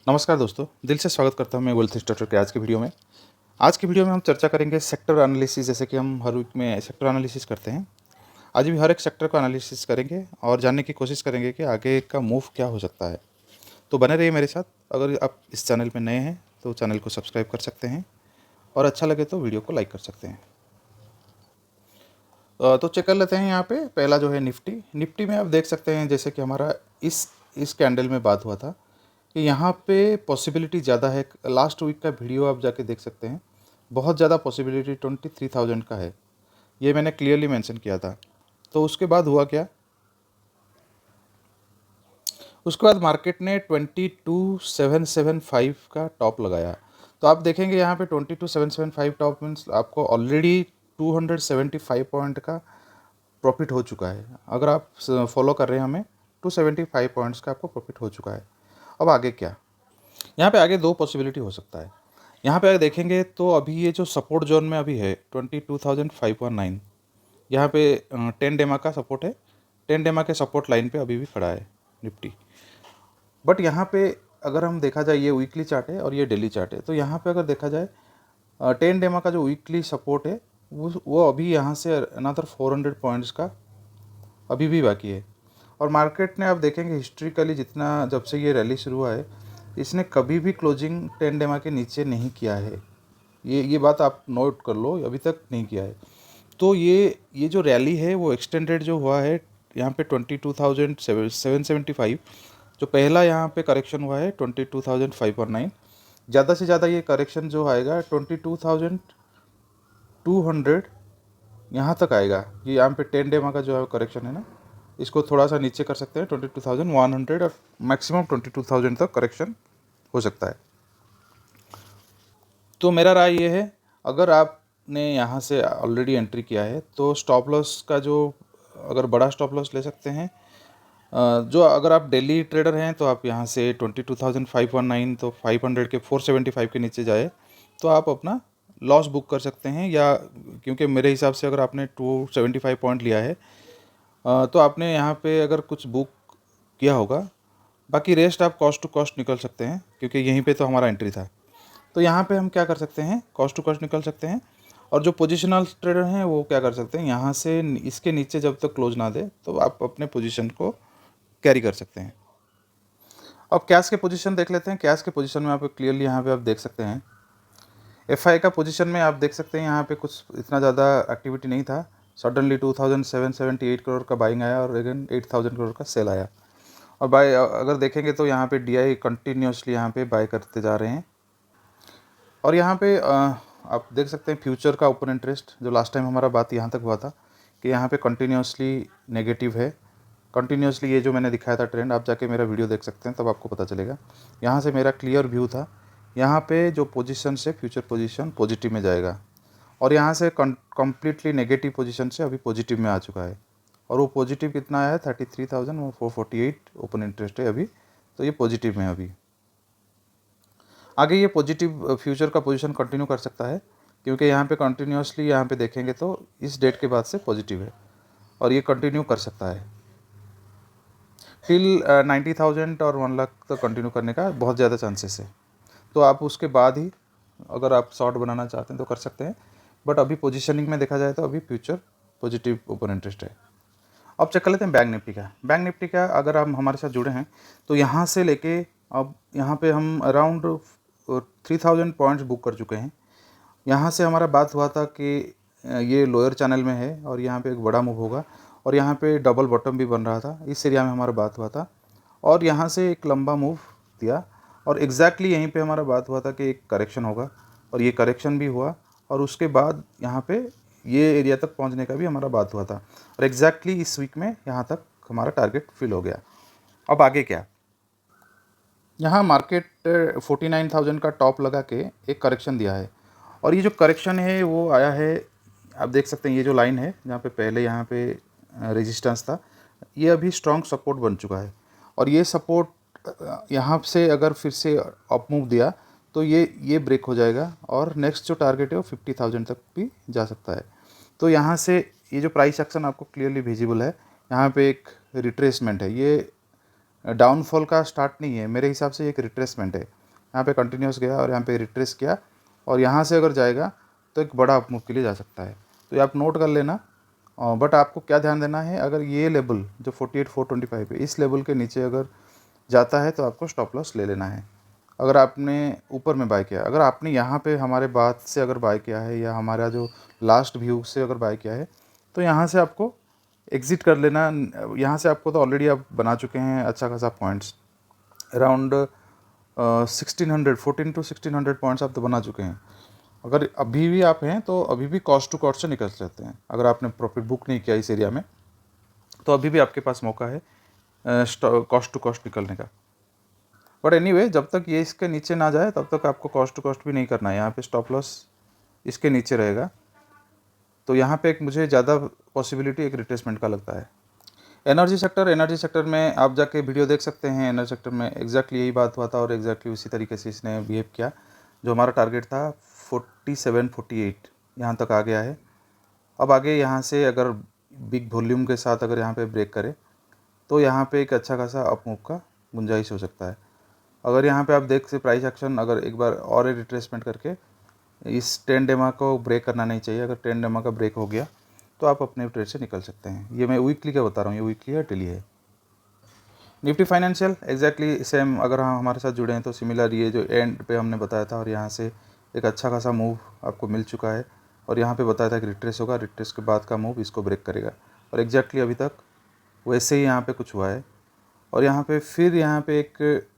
नमस्कार दोस्तों, दिल से स्वागत करता हूं मैं वेल्थ स्टार्टर के आज की वीडियो में हम चर्चा करेंगे सेक्टर एनालिसिस। जैसे कि हम हर वीक में सेक्टर एनालिसिस करते हैं, आज भी हर एक सेक्टर का एनालिसिस करेंगे और जानने की कोशिश करेंगे कि आगे का मूव क्या हो सकता है। तो बने रहिए मेरे साथ। अगर आप इस चैनल में नए हैं तो चैनल को सब्सक्राइब कर सकते हैं और अच्छा लगे तो वीडियो को लाइक कर सकते हैं। तो चेक कर लेते हैं। यहाँ पे पहला जो है निफ्टी में आप देख सकते हैं, जैसे कि हमारा इस कैंडल में बात हुआ था कि यहाँ पे पॉसिबिलिटी ज़्यादा है। लास्ट वीक का वीडियो आप जाके देख सकते हैं, बहुत ज़्यादा पॉसिबिलिटी 23,000 का है, ये मैंने क्लियरली मेंशन किया था। तो उसके बाद हुआ क्या, उसके बाद मार्केट ने 22,775 का टॉप लगाया। तो आप देखेंगे यहाँ पे 22,775 टॉप मीन्स आपको ऑलरेडी 275 पॉइंट का प्रॉफिट हो चुका है। अगर आप फॉलो कर रहे हैं हमें, 275 पॉइंट्स का आपको प्रॉफिट हो चुका है। अब आगे क्या, यहाँ पे आगे दो पॉसिबिलिटी हो सकता है। यहाँ पे अगर देखेंगे तो अभी ये जो सपोर्ट जोन में अभी है 22,519, यहाँ पे 10 डेमा का सपोर्ट है। 10 डेमा के सपोर्ट लाइन पे अभी भी खड़ा है निफ्टी। बट यहाँ पे अगर हम देखा जाए, ये वीकली चार्ट है और ये डेली चार्ट है, तो यहाँ पे अगर देखा जाए 10 डेमा का जो वीकली सपोर्ट है वो अभी यहाँ से अनदर 400 पॉइंट्स का अभी भी बाकी है। और मार्केट ने आप देखेंगे हिस्ट्रिकली जितना जब से ये रैली शुरू हुआ है, इसने कभी भी क्लोजिंग 10 डेमा के नीचे नहीं किया है। ये बात आप नोट कर लो, अभी तक नहीं किया है। तो ये जो रैली है वो एक्सटेंडेड जो हुआ है यहाँ पे 22,775, जो पहला यहाँ पे करेक्शन हुआ है 22,519, ज़्यादा से ज़्यादा ये करेक्शन जो आएगा 22,200 यहाँ तक आएगा। ये यहाँ पे 10 डेमा का जो है करेक्शन है ना, इसको थोड़ा सा नीचे कर सकते हैं 22,100 और मैक्सिमम 22,000 तक करेक्शन हो सकता है। तो मेरा राय ये है, अगर आपने यहाँ से ऑलरेडी एंट्री किया है तो स्टॉप लॉस का जो, अगर बड़ा स्टॉप लॉस ले सकते हैं। जो अगर आप डेली ट्रेडर हैं तो आप यहाँ से 22,519 तो 500 के 475 के नीचे जाए तो आप अपना लॉस बुक कर सकते हैं। या क्योंकि मेरे हिसाब से अगर आपने 275 पॉइंट लिया है तो आपने यहाँ पे अगर कुछ बुक किया होगा, बाकी रेस्ट आप कॉस्ट टू कॉस्ट निकल सकते हैं, क्योंकि यहीं पे तो हमारा एंट्री था। तो यहाँ पे हम क्या कर सकते हैं, कॉस्ट टू कॉस्ट निकल सकते हैं। और जो पोजिशनल ट्रेडर हैं वो क्या कर सकते हैं, यहाँ से इसके नीचे जब तक क्लोज ना दे तो आप अपने पोजीशन को कैरी कर सकते हैं। अब कैश के पोजीशन देख लेते हैं। कैश के पोजीशन में आप क्लियरली यहाँ पे आप देख सकते हैं, एफआई का पोजीशन में आप देख सकते हैं यहाँ पे कुछ इतना ज़्यादा एक्टिविटी नहीं था। सडनली 2,778 करोड़ का बाइंग आया और अगेन 8,000 करोड़ का सेल आया। और बाय अगर देखेंगे तो यहाँ पे डीआई कंटिन्यूसली यहाँ पे बाय करते जा रहे हैं। और यहाँ पे आप देख सकते हैं फ्यूचर का ओपन इंटरेस्ट, जो लास्ट टाइम हमारा बात यहाँ तक हुआ था कि यहाँ पे कंटिन्यूसली नेगेटिव है। कंटिन्यूसली ये जो मैंने दिखाया था ट्रेंड, आप जाके मेरा वीडियो देख सकते हैं, तब आपको पता चलेगा। यहाँ से मेरा क्लियर व्यू था, यहाँ पे जो पोजीशन से फ्यूचर पोजीशन पॉजिटिव में जाएगा और यहाँ से कम्प्लीटली नेगेटिव पोजीशन से अभी पॉजिटिव में आ चुका है। और वो पॉजिटिव कितना आया है, 33,448 ओपन इंटरेस्ट है अभी, तो ये पॉजिटिव में अभी। आगे ये पॉजिटिव फ्यूचर का पोजीशन कंटिन्यू कर सकता है, क्योंकि यहाँ पे कंटिन्यूसली यहाँ पे देखेंगे तो इस डेट के बाद से पॉजिटिव है और ये कंटिन्यू कर सकता है टिल 90,000 और 1 लाख तक कंटिन्यू करने का बहुत ज़्यादा चांसेस है। तो आप उसके बाद ही अगर आप शॉर्ट बनाना चाहते हैं तो कर सकते हैं, बट अभी पोजिशनिंग में देखा जाए तो अभी फ्यूचर पॉजिटिव ओपन इंटरेस्ट है। अब चेक कर लेते हैं बैंक निफ्टी का। बैंक निफ्टी का अगर आप हमारे साथ जुड़े हैं तो यहाँ से लेके अब यहाँ पे हम अराउंड 3,000 पॉइंट्स बुक कर चुके हैं। यहाँ से हमारा बात हुआ था कि ये लोअर चैनल में है और यहाँ पे एक बड़ा मूव होगा और यहाँ पे डबल बॉटम भी बन रहा था, इस एरिया में हमारा बात हुआ था और यहाँ से एक लंबा मूव दिया और एग्जैक्टली यहीं पे हमारा बात हुआ था कि एक करेक्शन होगा और ये करेक्शन भी हुआ और उसके बाद यहाँ पे ये एरिया तक पहुँचने का भी हमारा बात हुआ था और एग्जैक्टली इस वीक में यहाँ तक हमारा टारगेट फिल हो गया। अब आगे क्या, यहाँ मार्केट 49,000 का टॉप लगा के एक करेक्शन दिया है और ये जो करेक्शन है वो आया है, आप देख सकते हैं ये जो लाइन है जहाँ पे पहले यहाँ पे रेजिस्टेंस था, ये अभी स्ट्रॉन्ग सपोर्ट बन चुका है और ये सपोर्ट यहाँ से अगर फिर से अप मूव दिया तो ये ब्रेक हो जाएगा और नेक्स्ट जो टारगेट है वो 50,000 तक भी जा सकता है। तो यहाँ से ये जो प्राइस एक्शन आपको क्लियरली विजिबल है, यहाँ पे एक रिट्रेसमेंट है, ये डाउनफॉल का स्टार्ट नहीं है, मेरे हिसाब से एक रिट्रेसमेंट है। यहाँ पे कंटिन्यूस गया और यहाँ पे रिट्रेस किया और यहाँ से अगर जाएगा तो एक बड़ा अपमूव के लिए जा सकता है। तो ये आप नोट कर लेना। बट आपको क्या ध्यान देना है, अगर ये लेवल जो 48,425 है इस लेवल के नीचे अगर जाता है तो आपको स्टॉप लॉस ले लेना है। अगर आपने ऊपर में बाय किया, अगर आपने यहाँ पे हमारे बात से अगर बाय किया है या हमारा जो लास्ट व्यू से अगर बाय किया है तो यहाँ से आपको एग्ज़िट कर लेना। यहाँ से आपको तो ऑलरेडी आप बना चुके हैं अच्छा खासा पॉइंट्स, अराउंड 1600 14 to 1600 पॉइंट्स आप तो बना चुके हैं। अगर अभी भी आप हैं तो अभी भी कॉस्ट टू कॉस्ट से निकल सकते हैं। अगर आपने प्रॉफिट बुक नहीं किया इस एरिया में तो अभी भी आपके पास मौका है कॉस्ट टू कॉस्ट निकलने का। बट एनीवे, जब तक ये इसके नीचे ना जाए तब तक आपको कॉस्ट टू कॉस्ट भी नहीं करना है। यहाँ पे स्टॉप लॉस इसके नीचे रहेगा, तो यहाँ पे एक मुझे ज़्यादा पॉसिबिलिटी एक रिट्रेसमेंट का लगता है। एनर्जी सेक्टर में आप जाके वीडियो देख सकते हैं। एनर्जी सेक्टर में एग्जैक्टली यही बात हुआ था और एग्जैक्टली उसी तरीके से इसने बिहेव किया। जो हमारा टारगेट था 47-48 यहाँ तक आ गया है। अब आगे यहाँ से अगर बिग वॉल्यूम के साथ अगर यहाँ पे ब्रेक करे तो यहाँ पे एक अच्छा खासा अप मूव का गुंजाइश हो सकता है। अगर यहाँ पे आप देख से प्राइस एक्शन अगर एक बार और एक रिट्रेसमेंट करके इस 10 डेमा को ब्रेक करना नहीं चाहिए। अगर 10 डेमा का ब्रेक हो गया तो आप अपने ट्रेड से निकल सकते हैं। ये मैं वीकली का बता रहा हूँ, ये वीकली है डेली है। निफ्टी फाइनेंशियल एग्जैक्टली सेम, अगर हम हमारे साथ जुड़े हैं तो सिमिलर ये जो एंड पे हमने बताया था और यहाँ से एक अच्छा खासा मूव आपको मिल चुका है और यहाँ पे बताया था कि रिट्रेस होगा, रिट्रेस के बाद का मूव इसको ब्रेक करेगा और एग्जैक्टली अभी तक वैसे ही यहाँ पे कुछ हुआ है। और यहाँ पे फिर यहाँ पे एक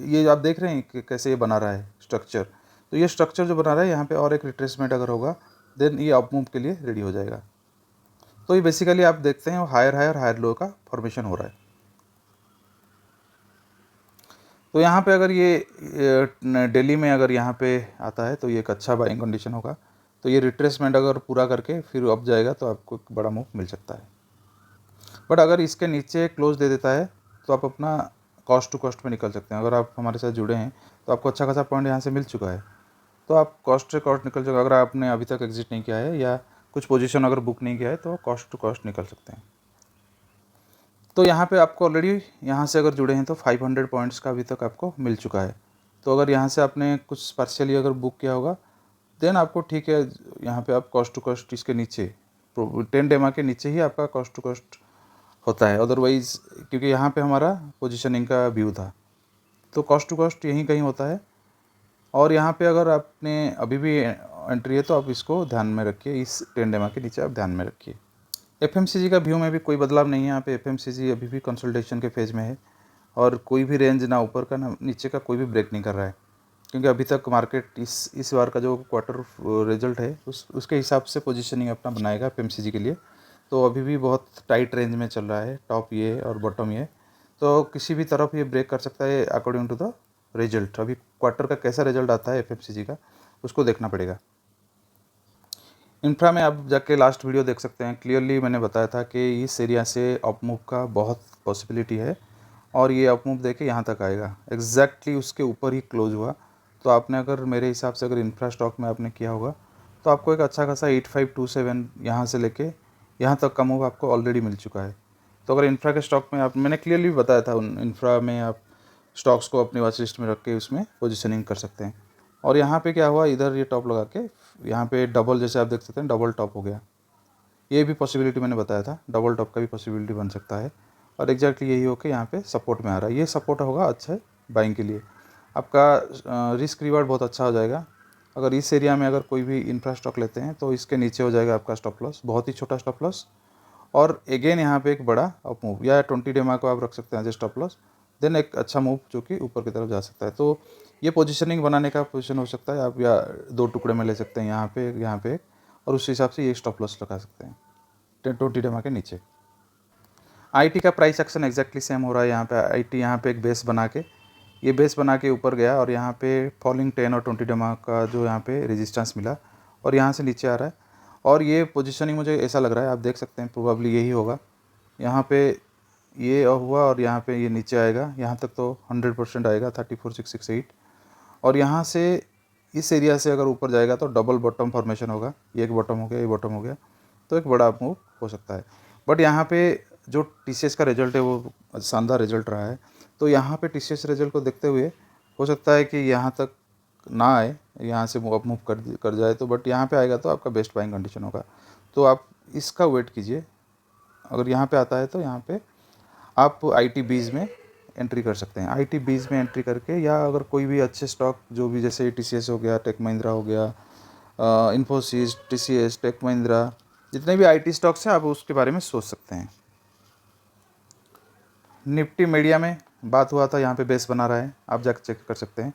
ये आप देख रहे हैं कि कैसे ये बना रहा है स्ट्रक्चर। तो ये स्ट्रक्चर जो बना रहा है यहाँ पे और एक रिट्रेसमेंट अगर होगा देन ये अप मूव के लिए रेडी हो जाएगा। तो ये बेसिकली आप देखते हैं हायर लो का फॉर्मेशन हो रहा है। तो यहाँ पे अगर ये दिल्ली में अगर यहाँ पे आता है तो ये एक अच्छा बाइंग कंडीशन होगा। तो ये रिट्रेसमेंट अगर पूरा करके फिर अप जाएगा तो आपको एक बड़ा मूव मिल सकता है। बट अगर इसके नीचे क्लोज दे देता है तो आप अपना कॉस्ट टू कॉस्ट में निकल सकते हैं। अगर आप हमारे साथ जुड़े हैं तो आपको अच्छा खासा पॉइंट यहाँ से मिल चुका है, तो आप कॉस्ट से कॉस्ट निकल चुका। अगर आपने अभी तक एग्जिट नहीं किया है या कुछ पोजीशन अगर बुक नहीं किया है तो कॉस्ट टू कॉस्ट निकल सकते हैं। तो यहाँ पे आपको ऑलरेडी यहाँ से अगर जुड़े हैं तो 500 पॉइंट्स का अभी तक आपको मिल चुका है। तो अगर यहाँ से आपने कुछ पार्शियली अगर बुक किया होगा देन आपको ठीक है, यहाँ पे आप कॉस्ट टू कॉस्ट इसके नीचे 10 डेमा के नीचे ही आपका कॉस्ट टू कॉस्ट होता है। अदरवाइज़ क्योंकि यहाँ पे हमारा पोजीशनिंग का व्यू था तो कॉस्ट टू कॉस्ट यहीं कहीं होता है। और यहाँ पे अगर आपने अभी भी एंट्री है तो आप इसको ध्यान में रखिए, इस 10 डेमा के नीचे आप ध्यान में रखिए। एफएमसीजी का व्यू में भी कोई बदलाव नहीं है। यहाँ पे एफएमसीजी अभी भी कंसोलिडेशन के फेज़ में है और कोई भी रेंज ना ऊपर का ना नीचे का कोई भी ब्रेक नहीं कर रहा है, क्योंकि अभी तक मार्केट इस बार का जो क्वार्टर रिजल्ट है उसके हिसाब से पोजीशनिंग अपना बनाएगा एफएमसीजी के लिए। तो अभी भी बहुत टाइट रेंज में चल रहा है, टॉप ये और बॉटम ये, तो किसी भी तरफ ये ब्रेक कर सकता है अकॉर्डिंग टू द रिजल्ट। अभी क्वार्टर का कैसा रिजल्ट आता है एफएमसीजी का उसको देखना पड़ेगा। इंफ्रा में आप जाके लास्ट वीडियो देख सकते हैं, क्लियरली मैंने बताया था कि इस एरिया से अप मूव का बहुत पॉसिबिलिटी है और ये अप मूव देके यहाँ तक आएगा। एग्जैक्टली उसके ऊपर ही क्लोज हुआ। तो आपने अगर मेरे हिसाब से अगर इंफ्रा स्टॉक में आपने किया होगा तो आपको एक अच्छा खासा 8527 यहाँ से लेके यहाँ तक का मूव आपको ऑलरेडी मिल चुका है। तो अगर इंफ्रा के स्टॉक में आप, मैंने क्लियरली बताया था उन इंफ्रा में आप स्टॉक्स को अपनी वॉच लिस्ट में रख के उसमें पोजीशनिंग कर सकते हैं। और यहाँ पे क्या हुआ, इधर ये टॉप लगा के यहाँ पे डबल, जैसे आप देख सकते हैं डबल टॉप हो गया। ये भी पॉसिबिलिटी मैंने बताया था, डबल टॉप का भी पॉसिबिलिटी बन सकता है और एग्जैक्टली यही होकर यहाँ पे सपोर्ट में आ रहा है। ये सपोर्ट होगा अच्छा है बाइंग के लिए, आपका रिस्क रिवार्ड बहुत अच्छा हो जाएगा। अगर इस एरिया में अगर कोई भी इंफ्रा स्टॉक लेते हैं तो इसके नीचे हो जाएगा आपका स्टॉप लॉस, बहुत ही छोटा स्टॉप लॉस और अगेन यहाँ पे एक बड़ा अप मूव, या 20 डेमा को आप रख सकते हैं एज स्टॉप लॉस, देन एक अच्छा मूव जो कि ऊपर की तरफ जा सकता है। तो ये पोजीशनिंग बनाने का पोजीशन हो सकता है, आप या 2 टुकड़े में ले सकते हैं, यहाँ पे एक, और उस हिसाब से ये स्टॉप लॉस लगा सकते हैं 20 डेमा के नीचे। आईटी का प्राइस एक्शन एग्जैक्टली सेम हो रहा है। यहाँ पे आईटी यहाँ पे एक बेस बना के, ये बेस बना के ऊपर गया और यहाँ पे फॉलिंग 10 और 20 डेमा का जो यहाँ पे रेजिस्टेंस मिला और यहाँ से नीचे आ रहा है। और ये पोजीशनिंग मुझे ऐसा लग रहा है, आप देख सकते हैं प्रोबेबली यही होगा। यहाँ पे ये हुआ और यहाँ पे ये नीचे आएगा, यहाँ तक तो 100% आएगा 34,668 और यहाँ से इस एरिया से अगर ऊपर जाएगा तो डबल बॉटम फॉर्मेशन होगा। ये एक बॉटम हो गया, ये बॉटम हो गया, तो एक बड़ा मूव हो सकता है। बट यहाँ पे जो टीसीएस का रिजल्ट है वो शानदार रिजल्ट रहा है तो यहाँ पे TCS रिजल्ट को देखते हुए हो सकता है कि यहाँ तक ना आए, यहाँ से मूव कर जाए तो, बट यहाँ पे आएगा तो आपका बेस्ट बाइंग कंडीशन होगा। तो आप इसका वेट कीजिए। अगर यहाँ पे आता है तो यहाँ पे आप IT-BEES में एंट्री कर सकते हैं। IT-BEES में एंट्री करके, या अगर कोई भी अच्छे स्टॉक जो भी, जैसे TCS हो गया, टेक महिंद्रा हो गया, इन्फोसिस, TCS, टेक महिंद्रा, जितने भी IT स्टॉक्स हैं आप उसके बारे में सोच सकते हैं। निफ्टी मीडिया में बात हुआ था, यहाँ पे बेस बना रहा है, आप जाकर चेक कर सकते हैं।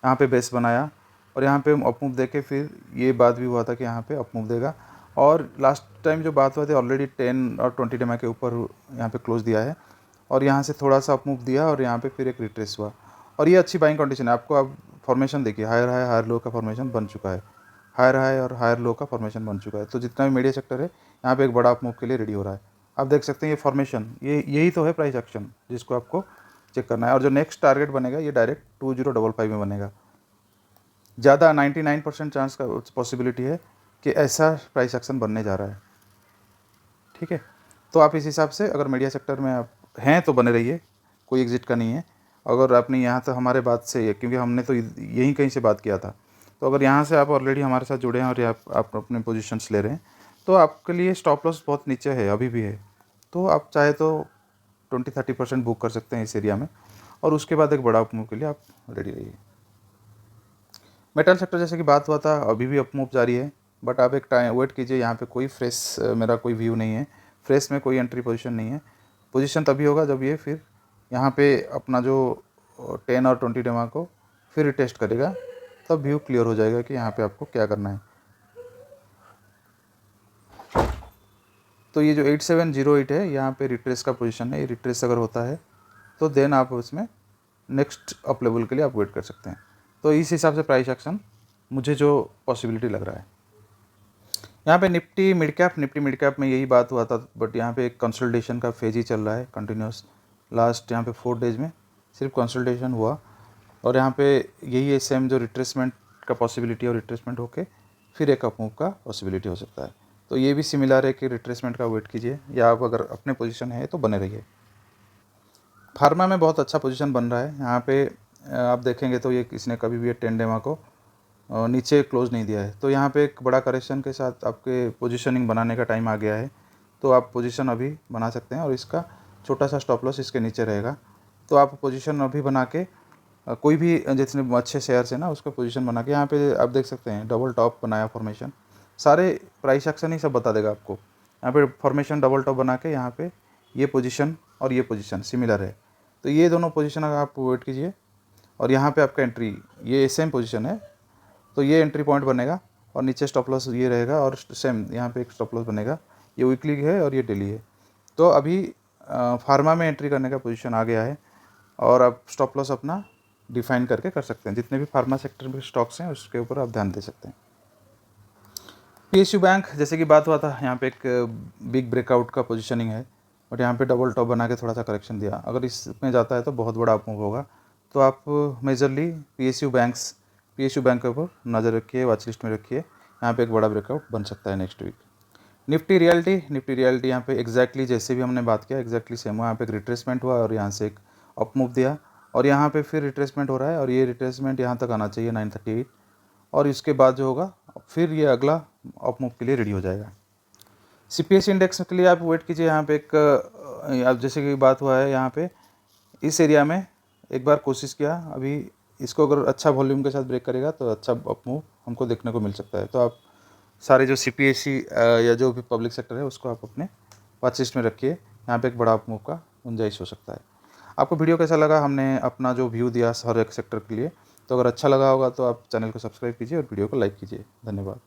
यहाँ पे बेस बनाया और यहाँ पे अप मूव देके फिर ये बात भी हुआ था कि यहाँ पे अप मूव देगा। और लास्ट टाइम जो बात हुआ थी, ऑलरेडी 10 और 20 डेमा के ऊपर यहाँ पे क्लोज दिया है और यहाँ से थोड़ा सा अप मूव दिया और यहाँ पे फिर एक रिट्रेस हुआ और ये अच्छी बाइंग कंडीशन है। आपको अब फॉर्मेशन देखिए, हायर हाई हायर लो का फॉर्मेशन बन चुका है, हायर हाई और हायर लो का फॉर्मेशन बन चुका है। तो जितना भी मीडिया सेक्टर है यहाँ पे एक बड़ा अप मूव के लिए रेडी हो रहा है। आप देख सकते हैं ये फॉर्मेशन, यही तो है प्राइस एक्शन जिसको आपको चेक करना है। और जो नेक्स्ट टारगेट बनेगा ये डायरेक्ट 2055 में बनेगा। ज़्यादा 99% चांस का पॉसिबिलिटी है कि ऐसा प्राइस एक्शन बनने जा रहा है। ठीक है, तो आप इस हिसाब से अगर मीडिया सेक्टर में आप हैं तो बने रहिए, कोई एग्जिट का नहीं है। अगर आपने यहाँ तो हमारे बात से, क्योंकि हमने तो यहीं कहीं से बात किया था, तो अगर यहाँ से आप ऑलरेडी हमारे साथ जुड़े हैं और आप अपने पोजीशंस ले रहे हैं तो आपके लिए स्टॉप लॉस बहुत नीचे है, अभी भी है। तो आप चाहे तो 20-30% बुक कर सकते हैं इस एरिया में और उसके बाद एक बड़ा अप मूव के लिए आप रेडी रहिए। मेटल सेक्टर जैसे कि बात हुआ था, अभी भी अप मूव जारी है, बट आप एक टाइम वेट कीजिए। यहाँ पे कोई फ्रेश मेरा कोई व्यू नहीं है, फ्रेश में कोई एंट्री पोजीशन नहीं है। पोजीशन तभी होगा जब ये फिर यहाँ पे अपना जो 10 और 20 डेमा को फिर टेस्ट करेगा, तब व्यू क्लियर हो जाएगा कि यहाँ पे आपको क्या करना है। तो ये जो 8708 है, यहाँ पे रिट्रेस का पोजीशन है। ये रिट्रेस अगर होता है तो देन आप उसमें नेक्स्ट अप लेवल के लिए आप वेट कर सकते हैं। तो इस हिसाब से प्राइस एक्शन मुझे जो पॉसिबिलिटी लग रहा है। यहाँ पे निफ्टी मिड कैप में यही बात हुआ था, बट यहाँ पे एक कंसोलिडेशन का फेज ही चल रहा है कंटिन्यूस। लास्ट यहाँ पे 4 डेज में सिर्फ कंसोलिडेशन हुआ और यहाँ पे यही है सेम जो रिट्रेसमेंट का पॉसिबिलिटी है, और रिट्रेसमेंट होके फिर एक अप मूव का पॉसिबिलिटी हो सकता है। तो ये भी सिमिलर है कि रिट्रेसमेंट का वेट कीजिए, या आप अगर अपने पोजीशन है तो बने रहिए। फार्मा में बहुत अच्छा पोजीशन बन रहा है। यहाँ पे आप देखेंगे तो ये इसने कभी भी 10 डेमा को नीचे क्लोज नहीं दिया है। तो यहाँ पे एक बड़ा करेक्शन के साथ आपके पोजीशनिंग बनाने का टाइम आ गया है। तो आप पोजीशन अभी बना सकते हैं और इसका छोटा सा स्टॉप लॉस इसके नीचे रहेगा। तो आप पोजीशन अभी बना के कोई भी जितने अच्छे शेयर्स है ना, उसका पोजीशन बना के, यहाँ पे आप देख सकते हैं डबल टॉप बनाया फॉर्मेशन, सारे प्राइस एक्शन ही सब बता देगा आपको। यहाँ पे फॉर्मेशन डबल टॉप बना के यहाँ पे ये पोजीशन और ये पोजीशन सिमिलर है। तो ये दोनों पोजीशन अगर आप वेट कीजिए और यहाँ पे आपका एंट्री, ये सेम पोजीशन है तो ये एंट्री पॉइंट बनेगा और नीचे स्टॉप लॉस ये रहेगा और सेम यहाँ पे एक स्टॉप लॉस बनेगा। ये वीकली है और ये डेली है। तो अभी फार्मा में एंट्री करने का पोजीशन आ गया है और आप स्टॉप लॉस अपना डिफाइन करके कर सकते हैं। जितने भी फार्मा सेक्टर में स्टॉक्स हैं उसके ऊपर आप ध्यान दे सकते हैं। PSU बैंक जैसे कि बात हुआ था, यहाँ पे एक बिग ब्रेकआउट का पोजीशनिंग है, बट यहाँ पे डबल टॉप बना के थोड़ा सा करेक्शन दिया। अगर इसमें जाता है तो बहुत बड़ा अप मूव होगा। तो आप मेजरली PSU बैंक के ऊपर नज़र रखिए, वॉच लिस्ट में रखिए। यहाँ पे एक बड़ा ब्रेकआउट बन सकता है नेक्स्ट वीक। निफ्टी रियल्टी यहाँ पे एग्जैक्टली जैसे भी हमने बात किया एग्जैक्टली सेम हुआ। यहाँ पे एक रिट्रेसमेंट हुआ और यहाँ से एक अप मूव दिया और यहाँ पे फिर रिट्रेसमेंट हो रहा है और ये रिट्रेसमेंट यहाँ तक आना चाहिए 938, और इसके बाद जो होगा फिर ये अगला अप मूव के लिए रेडी हो जाएगा। CPSE इंडेक्स के लिए आप वेट कीजिए। यहाँ पे एक अब जैसे कि बात हुआ है, यहाँ पे इस एरिया में एक बार कोशिश किया, अभी इसको अगर अच्छा वॉल्यूम के साथ ब्रेक करेगा तो अच्छा अप मूव हमको देखने को मिल सकता है। तो आप सारे जो CPSE या जो भी पब्लिक सेक्टर है उसको आप अपने वॉच लिस्ट में रखिए। यहाँ पे एक बड़ा अप मूव का गुंजाइश हो सकता है। आपको वीडियो कैसा लगा, हमने अपना जो व्यू दिया हर एक सेक्टर के लिए, तो अगर अच्छा लगा होगा तो आप चैनल को सब्सक्राइब कीजिए और वीडियो को लाइक कीजिए। धन्यवाद।